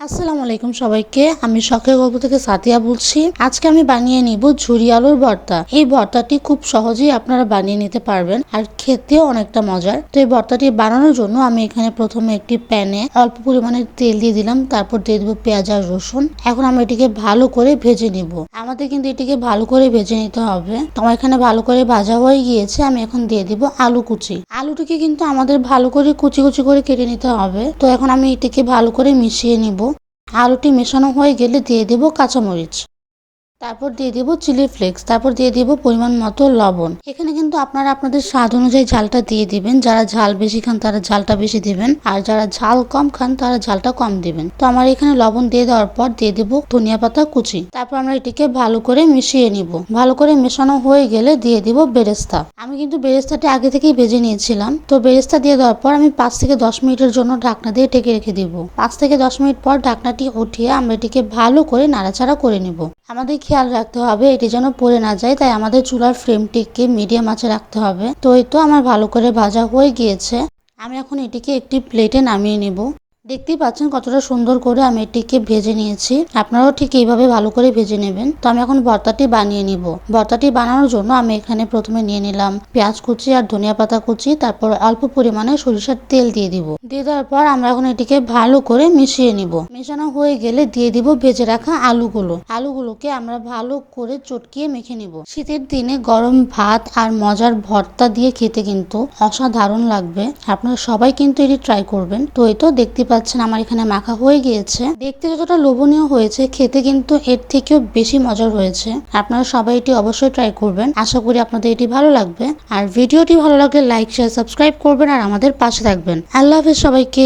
আসসালামু আলাইকুম সবাইকে। আমি শখের গল্প থেকে সাতিয়া বলছি। আজকে আমি বানিয়ে নিব ঝুরি আলুর ভর্তা। এই ভর্তাটি খুব সহজেই আপনারা বানিয়ে নিতে পারবেন আর খেতেও অনেকটা মজার। তো এই ভর্তাটি বানানোর জন্য আমি এখানে প্রথমে একটি প্যানে অল্প পরিমাণে তেল দিয়ে দিলাম, তারপর দিয়ে দেবো পেঁয়াজ আর রসুন। এখন আমি এটিকে ভালো করে ভেজে নিব। আমাদের কিন্তু এটিকে ভালো করে ভেজে নিতে হবে। তো আমার এখানে ভালো করে ভাজা হয়ে গিয়েছে। আমি এখন দিয়ে দিব আলু কুচি। আলুটিকে কিন্তু আমাদের ভালো করে কুচি কুচি করে কেটে নিতে হবে। তো এখন আমি এটিকে ভালো করে মিশিয়ে নিব। আলুটি মেশানো হয়ে গেলে দিয়ে দেব কাঁচামরিচ, তারপর দিয়ে দিব চিলি ফ্লেক্স, তারপর দিয়ে দিব পরিমাণ মতো লবণ। এখানে কিন্তু আপনারা আপনাদের স্বাদ অনুযায়ী ঝালটা দিয়ে দিবেন। যারা ঝাল বেশি খান তারা ঝালটা বেশি দিবেন, আর যারা ঝাল কম খান তারা ঝালটা কম দিবেন। তো আমার এখানে লবণ দিয়ে দেওয়ার পর দিয়ে দিব ধনিয়া পাতা কুচি। তারপর আমরা এটিকে ভালো করে মিশিয়ে নিব। ভালো করে মেশানো হয়ে গেলে দিয়ে দিব বেরেস্তা। আমি কিন্তু বেরেস্তাটি আগে থেকেই ভেজে নিয়েছিলাম। তো বেরেস্তা দিয়ে দেওয়ার পর আমি 5 থেকে 10 মিনিটের জন্য ঢাকনা দিয়ে ঢেকে রেখে দিব। 5 থেকে 10 মিনিট পর ঢাকনাটি উঠিয়ে আমরা এটিকে ভালো করে নাড়াচাড়া করে নিব। আমাদের খেয়াল রাখতে হবে এটি যেন পড়ে না যায়, তাই আমাদের চুলার ফ্লেমটিকে মিডিয়াম আঁচে রাখতে হবে। তো এই তো আমার ভালো করে ভাজা হয়ে গিয়েছে। আমি এখন এটিকে একটি প্লেটে নামিয়ে নিব। দেখতেই পাচ্ছেন কতটা সুন্দর করে আমি এটিকে ভেজে নিয়েছি। আপনারাও ঠিক এইভাবে ভালো করে ভেজে নেবেন। তো আমি এখন ভর্তাটি বানিয়ে নিব। ভর্তাটি বানানোর জন্য আমি এখানে প্রথমে নিয়ে নিলাম পেঁয়াজ কুচি আর ধনিয়া পাতা কুচি, তারপর অল্প পরিমাণে সরিষার তেল দিয়ে দিব। দিয়ে দেওয়ার পর আমরা এখন এটিকে ভালো করে মিশিয়ে নিব। মেশানো হয়ে গেলে দিয়ে দিব ভেজে রাখা আলুগুলোকে আমরা ভালো করে চটকিয়ে মেখে নিব। শীতের দিনে গরম ভাত আর মজার ভর্তা দিয়ে খেতে কিন্তু অসাধারণ লাগবে। আপনারা সবাই কিন্তু এটি ট্রাই করবেন। তো এই তো দেখতে পাচ্ছেন আমার এখানে মাখা হয়ে গিয়েছে। দেখতে যতটা লোভনীয় হয়েছে, খেতে কিন্তু এর থেকেও বেশি মজার হয়েছে। আপনারা সবাই এটি অবশ্যই ট্রাই করবেন। আশা করি আপনাদের এটি ভালো লাগবে। আর ভিডিওটি ভালো লাগলে লাইক শেয়ার সাবস্ক্রাইব করবেন আর আমাদের পাশে থাকবেন। আল্লাহ হাফেজ সবাইকে।